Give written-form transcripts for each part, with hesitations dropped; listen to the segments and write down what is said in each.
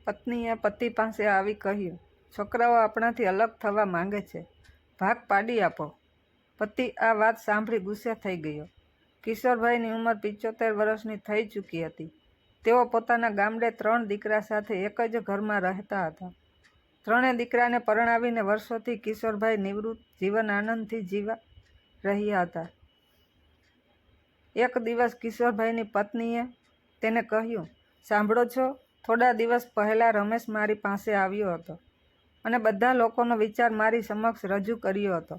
પત્નીએ પતિ પાસે આવી કહ્યું, છોકરાઓ આપણાથી અલગ થવા માંગે છે, ભાગ પાડી આપો. પતિ આ વાત સાંભળી ગુસ્સે થઈ ગયો. કિશોરભાઈની ઉંમર 75 વર્ષની થઈ ચૂકી હતી. તેઓ પોતાના ગામડે 3 દીકરા સાથે એક જ ઘરમાં રહેતા હતા. 3 દીકરાને પરણાવીને વર્ષોથી કિશોરભાઈ નિવૃત્ત જીવન આનંદથી જીવા રહ્યા હતા. એક દિવસ કિશોરભાઈની પત્નીએ તેને કહ્યું, સાંભળો છો, થોડા દિવસ પહેલાં રમેશ મારી પાસે આવ્યો હતો અને બધા લોકોનો વિચાર મારી સમક્ષ રજૂ કર્યો હતો.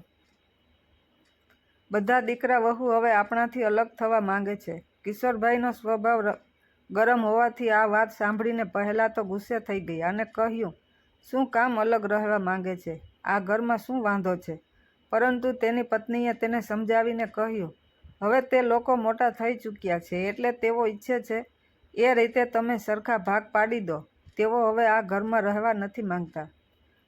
બધા દીકરા વહુ હવે આપણાથી અલગ થવા માંગે છે. કિશોરભાઈનો સ્વભાવ ગરમ હોવાથી આ વાત સાંભળીને પહેલાં તો ગુસ્સે થઈ ગયા અને કહ્યું, શું કામ અલગ રહેવા માંગે છે? આ ઘરમાં શું વાંધો છે? પરંતુ તેની પત્નીએ તેને સમજાવીને કહ્યું, હવે તે લોકો મોટા થઈ ચૂક્યા છે એટલે તેઓ ઈચ્છે છે એ રીતે તમે સરખા ભાગ પાડી દો. તેઓ હવે આ ઘરમાં રહેવા નથી માંગતા.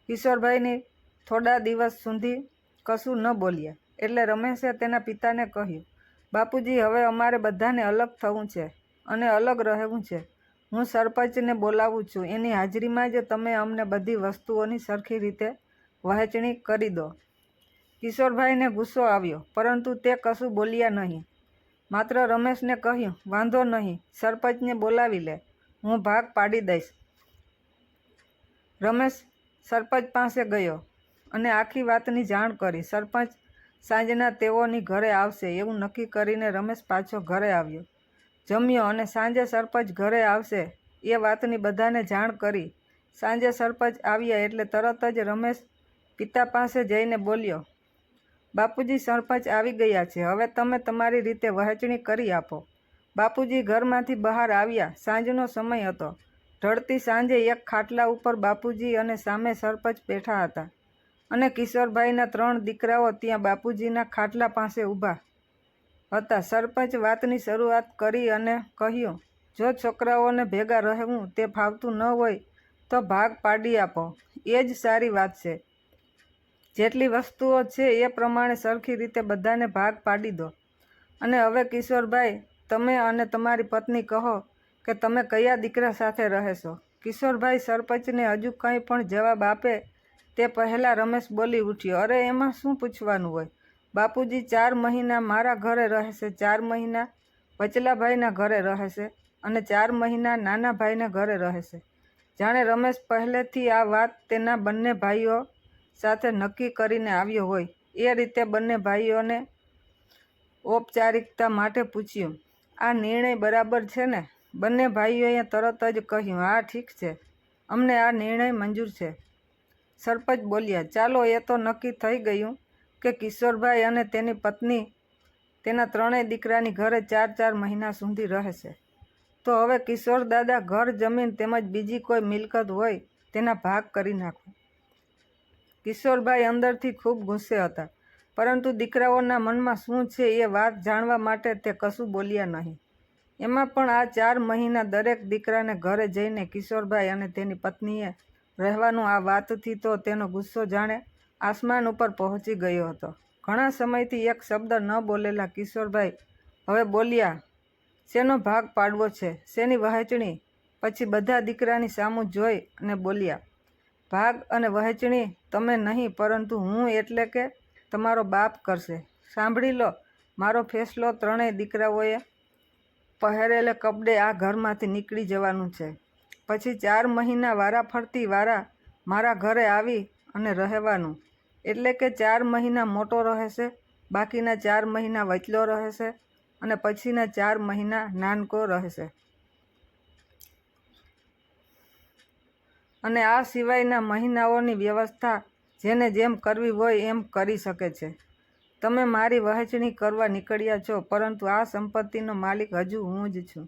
કિશોરભાઈની થોડા દિવસ સુધી કશું ન બોલ્યા એટલે રમેશે તેના પિતાને કહ્યું, બાપુજી, હવે અમારે બધાને અલગ થવું છે અને અલગ રહેવું છે. હું સરપંચને બોલાવું છું. એની હાજરીમાં જ તમે અમને બધી વસ્તુઓની સરખી રીતે વહેંચણી કરી દો. કિશોરભાઈને ગુસ્સો આવ્યો, પરંતુ તે કશું બોલ્યા નહીં. માત્ર રમેશને કહ્યું, વાંધો નહીં, સરપંચને બોલાવી લે, હું ભાગ પાડી દઈશ. રમેશ સરપંચ પાસે ગયો અને આખી વાતની જાણ કરી. સરપંચ સાંજના તેઓની ઘરે આવશે એવું નક્કી કરીને રમેશ પાછો ઘરે આવ્યો, જમ્યો અને સાંજે સરપંચ ઘરે આવશે એ વાતની બધાને જાણ કરી. સાંજે સરપંચ આવ્યા એટલે તરત જ રમેશ પિતા પાસે જઈને બોલ્યો, બાપુજી, સરપંચ આવી ગયા છે, હવે તમે તમારી રીતે વહેંચણી કરી આપો. બાપુજી ઘરમાંથી બહાર આવ્યા. સાંજનો સમય હતો. ઢળતી સાંજે એક ખાટલા ઉપર બાપુજી અને સામે સરપંચ બેઠા હતા અને કિશોરભાઈના 3 દીકરાઓ ત્યાં બાપુજીના ખાટલા પાસે ઊભા હતા. સરપંચ વાતની શરૂઆત કરી અને કહ્યું, જો છોકરાઓને ભેગા રહેવું તે ફાવતું ન હોય તો ભાગ પાડી આપો, એ જ સારી વાત છે. જેટલી વસ્તુઓ છે એ પ્રમાણે સરખી રીતે બધાને ભાગ પાડી દો. અને હવે કિશોરભાઈ, તમે અને તમારી પત્ની કહો કે તમે કયા દીકરા સાથે રહેશો. કિશોરભાઈ સરપંચને હજુ કંઈ પણ જવાબ આપે તે પહેલાં રમેશ બોલી ઉઠ્યો, અરે એમાં શું પૂછવાનું હોય? બાપુજી 4 મહિના મારા ઘરે રહેશે, 4 મહિના વચલાભાઈના ઘરે રહેશે અને 4 મહિના નાના ભાઈના ઘરે રહેશે. જાણે રમેશ પહેલેથી આ વાત તેના બંને ભાઈઓ સાથે નક્કી કરીને આવ્યો હોય એ રીતે બંને ભાઈઓને ઔપચારિકતા માટે પૂછ્યું, આ નિર્ણય બરાબર છે ને? બંને ભાઈઓએ તરત જ કહ્યું, હા, ઠીક છે, અમને આ નિર્ણય મંજૂર છે. સરપંચ બોલ્યા, ચાલો, એ તો નક્કી થઈ ગયું કે કિશોરભાઈ અને તેની પત્ની તેના 3 દીકરાની ઘરે 4 મહિના સુધી રહેશે. તો હવે કિશોર દાદા, ઘર, જમીન તેમજ બીજી કોઈ મિલકત હોય તેના ભાગ કરી નાખો. કિશોરભાઈ અંદરથી ખૂબ ગુસ્સે હતા, પરંતુ દીકરાઓના મનમાં શું છે એ વાત જાણવા માટે તે કશું બોલ્યા નહીં. એમાં પણ આ 4 મહિના દરેક દીકરાને ઘરે જઈને કિશોરભાઈ અને તેની પત્નીએ રહેવાનું આ વાતથી તો તેનો ગુસ્સો જાણે આસમાન ઉપર પહોંચી ગયો હતો. ઘણા સમયથી એક શબ્દ ન બોલેલા કિશોરભાઈ હવે બોલ્યા, શેનો ભાગ પાડવો છે, શેની વહેંચણી? પછી બધા દીકરાની સામું જોઈ અને બોલ્યા, ભાગ અને વહેંચણી તમે નહીં, પરંતુ હું એટલે કે તમારો બાપ કરશે. સાંભળી લો મારો ફેસલો. 3 દીકરાઓએ પહેરેલે કપડે આ ઘરમાંથી નીકળી જવાનું છે. પછી 4 મહિના વારાફરતી વારા મારા ઘરે આવી અને રહેવાનું. એટલે કે 4 મહિના મોટો રહેશે, બાકીના 4 મહિના વચલો રહેશે અને પછીના 4 મહિના નાનકો રહેશે. અને આ સિવાયના મહિનાઓની વ્યવસ્થા જેને જેમ કરવી હોય એમ કરી શકે છે. તમે મારી વહેંચણી કરવા નીકળ્યા છો, પરંતુ આ સંપત્તિનો માલિક હજુ હું જ છું.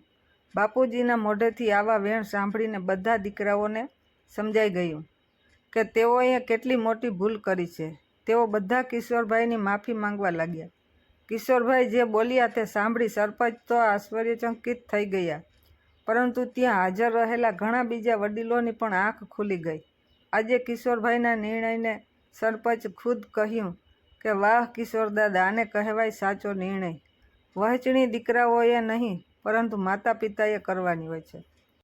બાપુજીના મોઢેથી આવા વેણ સાંભળીને બધા દીકરાઓને સમજાઈ ગયું કે તેઓએ કેટલી મોટી ભૂલ કરી છે. તેઓ બધા કિશોરભાઈની માફી માંગવા લાગ્યા. કિશોરભાઈ જે બોલ્યા તે સાંભળી સરપંચ તો આશ્ચર્યચકિત થઈ ગયા, પરંતુ ત્યાં હાજર રહેલા ઘણા બીજા વડીલોની પણ આંખ ખુલી ગઈ. આજે કિશોરભાઈના નિર્ણયને સરપંચ ખુદ કહ્યું કે વાહ કિશોરદાદા, આને કહેવાય સાચો નિર્ણય. વહેંચણી દીકરાઓએ નહીં, પરંતુ માતા પિતાએ કરવાની હોય છે.